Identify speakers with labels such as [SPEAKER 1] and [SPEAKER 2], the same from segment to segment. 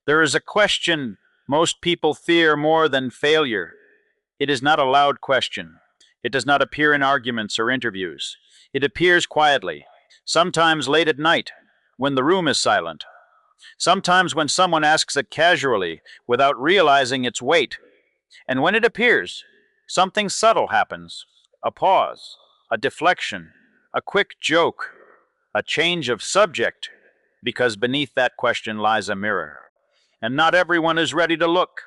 [SPEAKER 1] There is a question most people fear more than failure. It is not a loud question. It does not appear in arguments or interviews. It appears quietly, sometimes late at night, when the room is silent, sometimes when someone asks it casually without realizing its weight. And when it appears, something subtle happens: a pause, a deflection, a quick joke, a change of subject, because beneath that question lies a mirror. And not everyone is ready to look.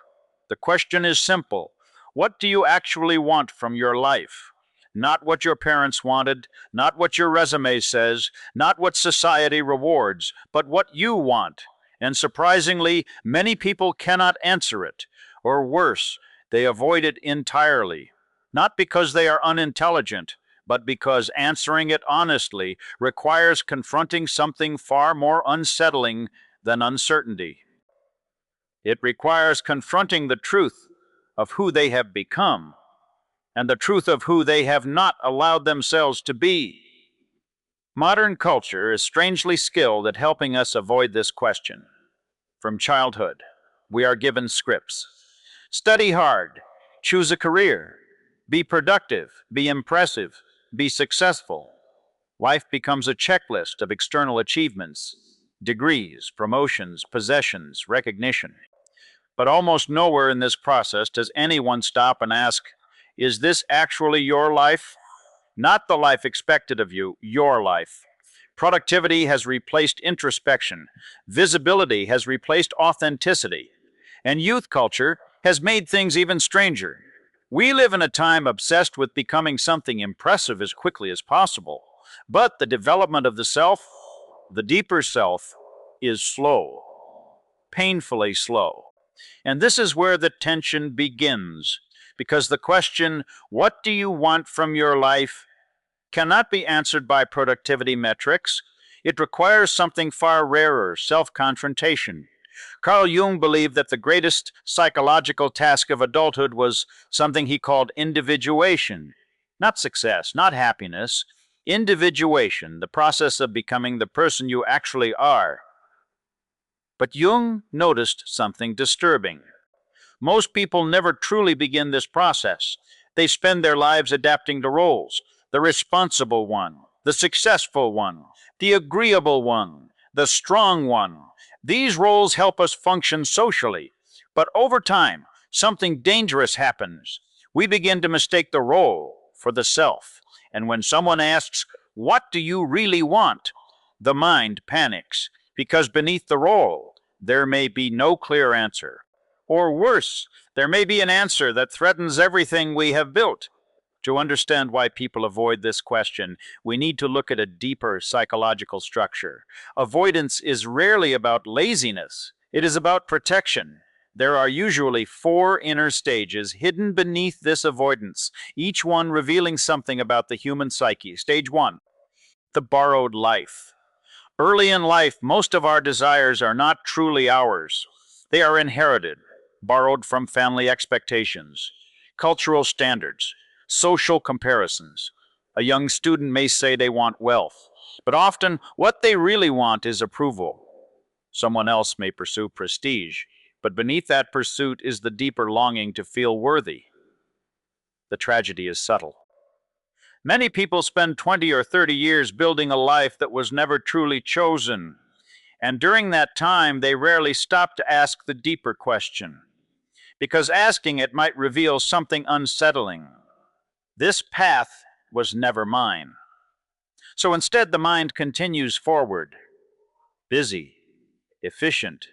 [SPEAKER 1] The question is simple: what do you actually want from your life? Not what your parents wanted, not what your resume says, not what society rewards, but what you want. And surprisingly, many people cannot answer it, or worse, they avoid it entirely. Not because they are unintelligent, but because answering it honestly requires confronting something far more unsettling than uncertainty. It requires confronting the truth of who they have become and the truth of who they have not allowed themselves to be. Modern culture is strangely skilled at helping us avoid this question. From childhood, we are given scripts. Study hard, choose a career, be productive, be impressive, be successful. Life becomes a checklist of external achievements, degrees, promotions, possessions, recognition. But almost nowhere in this process does anyone stop and ask, is this actually your life? Not the life expected of you, your life. Productivity has replaced introspection. Visibility has replaced authenticity. And youth culture has made things even stranger. We live in a time obsessed with becoming something impressive as quickly as possible. But the development of the self, the deeper self, is slow, painfully slow. And this is where the tension begins, because the question, what do you want from your life, cannot be answered by productivity metrics. It requires something far rarer: self-confrontation. Carl Jung believed that the greatest psychological task of adulthood was something he called individuation. Not success, not happiness. Individuation, the process of becoming the person you actually are. But Jung noticed something disturbing. Most people never truly begin this process. They spend their lives adapting to roles: the responsible one, the successful one, the agreeable one, the strong one. These roles help us function socially. But over time, something dangerous happens. We begin to mistake the role for the self. And when someone asks, what do you really want? The mind panics, because beneath the role, there may be no clear answer. Or worse, there may be an answer that threatens everything we have built. To understand why people avoid this question, we need to look at a deeper psychological structure. Avoidance is rarely about laziness. It is about protection. There are usually 4 inner stages hidden beneath this avoidance, each one revealing something about the human psyche. Stage 1, the borrowed life. Early in life, most of our desires are not truly ours. They are inherited, borrowed from family expectations, cultural standards, social comparisons. A young student may say they want wealth, but often what they really want is approval. Someone else may pursue prestige, but beneath that pursuit is the deeper longing to feel worthy. The tragedy is subtle. Many people spend 20 or 30 years building a life that was never truly chosen, and during that time they rarely stop to ask the deeper question, because asking it might reveal something unsettling. This path was never mine. So instead, the mind continues forward, busy, efficient,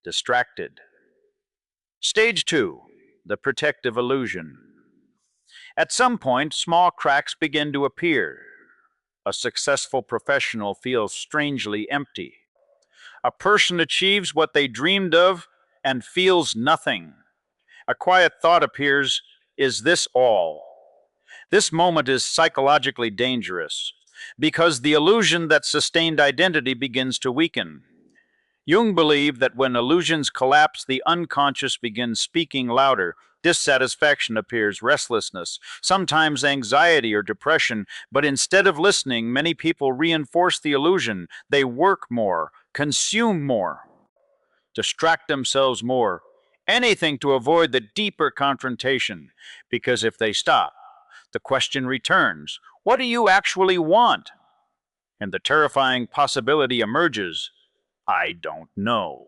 [SPEAKER 1] distracted. Stage 2, the protective illusion. At some point, small cracks begin to appear. A successful professional feels strangely empty. A person achieves what they dreamed of and feels nothing. A quiet thought appears: is this all? This moment is psychologically dangerous, because the illusion that sustained identity begins to weaken. Jung believed that when illusions collapse, the unconscious begins speaking louder. Dissatisfaction appears, restlessness, sometimes anxiety or depression, but instead of listening, many people reinforce the illusion. They work more, consume more. distract themselves more, anything to avoid the deeper confrontation, because if they stop, the question returns, what do you actually want? And the terrifying possibility emerges, I don't know.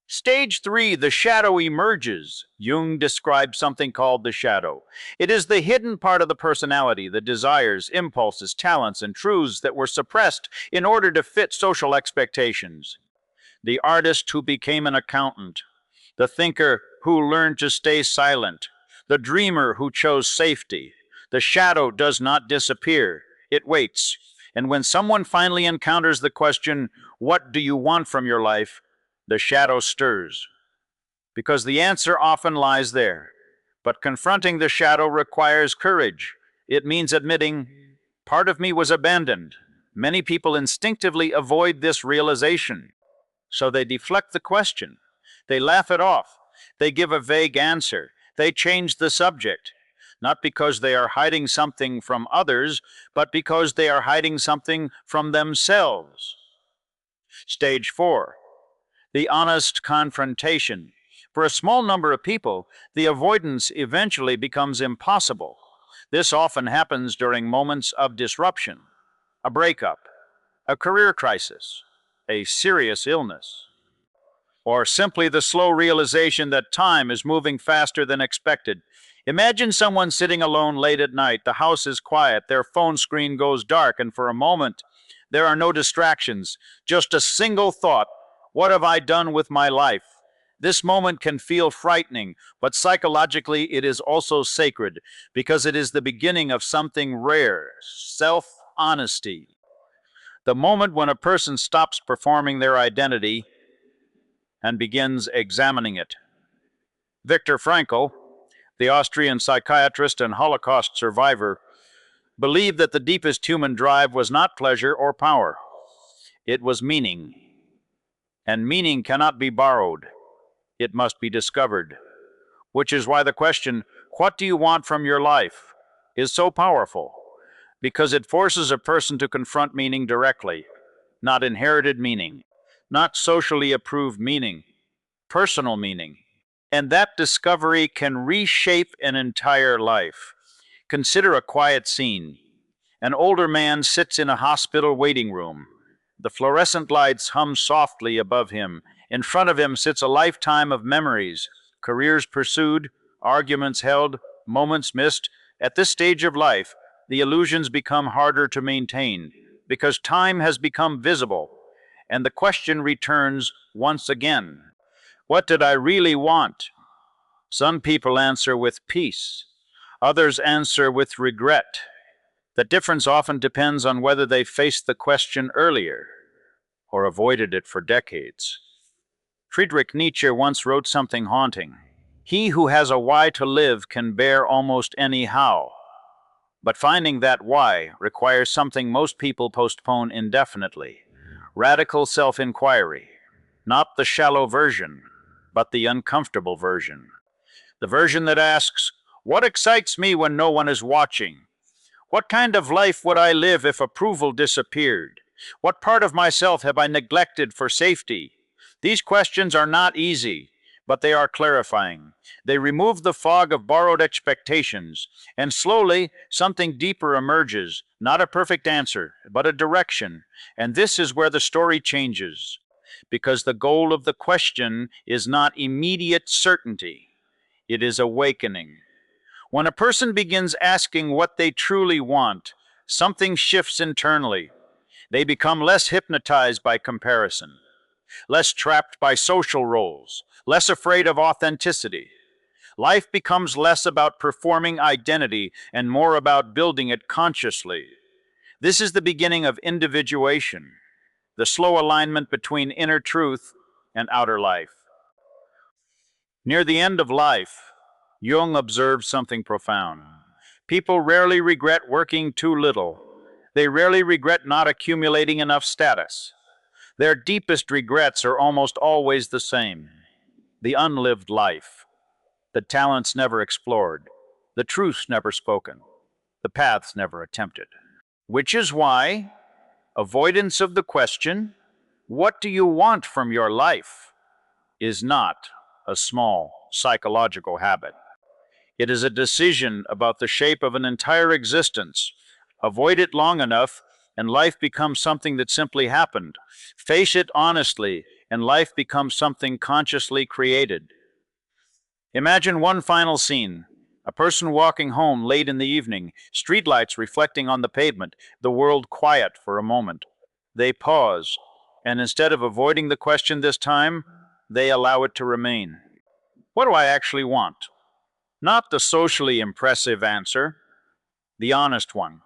[SPEAKER 1] Stage 3, the shadow emerges. Jung describes something called the shadow. It is the hidden part of the personality, the desires, impulses, talents, and truths that were suppressed in order to fit social expectations. The artist who became an accountant, the thinker who learned to stay silent, the dreamer who chose safety. The shadow does not disappear, it waits. And when someone finally encounters the question, what do you want from your life? The shadow stirs. Because the answer often lies there. But confronting the shadow requires courage. It means admitting, part of me was abandoned. Many people instinctively avoid this realization. So they deflect the question. They laugh it off. They give a vague answer. They change the subject. Not because they are hiding something from others, but because they are hiding something from themselves. Stage 4. The honest confrontation. For a small number of people, the avoidance eventually becomes impossible. This often happens during moments of disruption, a breakup, a career crisis, a serious illness, or simply the slow realization that time is moving faster than expected. Imagine someone sitting alone late at night. The house is quiet, their phone screen goes dark, and for a moment, there are no distractions, just a single thought. What have I done with my life? This moment can feel frightening, but psychologically it is also sacred, because it is the beginning of something rare, self-honesty. The moment when a person stops performing their identity and begins examining it. Viktor Frankl, the Austrian psychiatrist and Holocaust survivor, believed that the deepest human drive was not pleasure or power. It was meaning. And meaning cannot be borrowed. It must be discovered. Which is why the question, what do you want from your life, is so powerful. Because it forces a person to confront meaning directly, not inherited meaning, not socially approved meaning, personal meaning. And that discovery can reshape an entire life. Consider a quiet scene. An older man sits in a hospital waiting room. The fluorescent lights hum softly above him. In front of him sits a lifetime of memories, careers pursued, arguments held, moments missed. At this stage of life, the illusions become harder to maintain because time has become visible, and the question returns once again. What did I really want? Some people answer with peace. Others answer with regret. The difference often depends on whether they faced the question earlier or avoided it for decades. Friedrich Nietzsche once wrote something haunting. He who has a why to live can bear almost any how. But finding that why requires something most people postpone indefinitely. Radical self-inquiry. Not the shallow version, but the uncomfortable version. The version that asks, what excites me when no one is watching? What kind of life would I live if approval disappeared? What part of myself have I neglected for safety? These questions are not easy, but they are clarifying. They remove the fog of borrowed expectations, and slowly something deeper emerges, not a perfect answer, but a direction. And this is where the story changes, because the goal of the question is not immediate certainty, it is awakening. When a person begins asking what they truly want, something shifts internally. They become less hypnotized by comparison, less trapped by social roles, less afraid of authenticity. Life becomes less about performing identity and more about building it consciously. This is the beginning of individuation, the slow alignment between inner truth and outer life. Near the end of life, Jung observed something profound. People rarely regret working too little. They rarely regret not accumulating enough status. Their deepest regrets are almost always the same. The unlived life, the talents never explored, the truths never spoken, the paths never attempted. Which is why avoidance of the question, what do you want from your life, is not a small psychological habit. It is a decision about the shape of an entire existence. Avoid it long enough, and life becomes something that simply happened. Face it honestly, and life becomes something consciously created. Imagine one final scene. A person walking home late in the evening, streetlights reflecting on the pavement, the world quiet for a moment. They pause, and instead of avoiding the question this time, they allow it to remain. What do I actually want? Not the socially impressive answer, the honest one.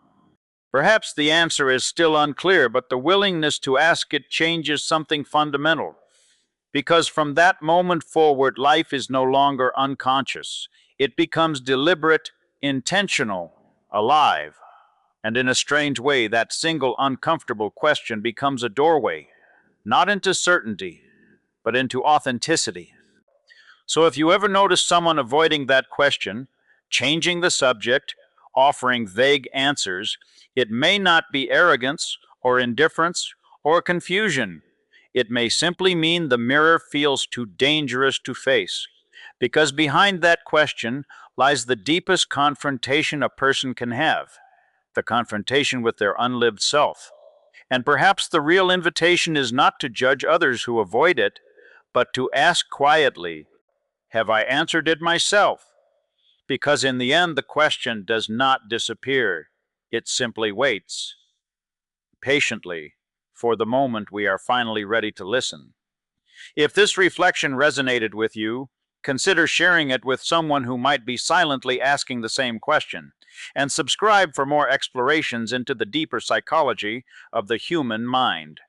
[SPEAKER 1] Perhaps the answer is still unclear, but the willingness to ask it changes something fundamental. Because from that moment forward, life is no longer unconscious. It becomes deliberate, intentional, alive. And in a strange way, that single uncomfortable question becomes a doorway, not into certainty, but into authenticity. So if you ever notice someone avoiding that question, changing the subject, offering vague answers, it may not be arrogance or indifference or confusion. It may simply mean the mirror feels too dangerous to face. Because behind that question lies the deepest confrontation a person can have, the confrontation with their unlived self. And perhaps the real invitation is not to judge others who avoid it, but to ask quietly, have I answered it myself? Because in the end, the question does not disappear. It simply waits patiently for the moment we are finally ready to listen. If this reflection resonated with you, consider sharing it with someone who might be silently asking the same question, and subscribe for more explorations into the deeper psychology of the human mind.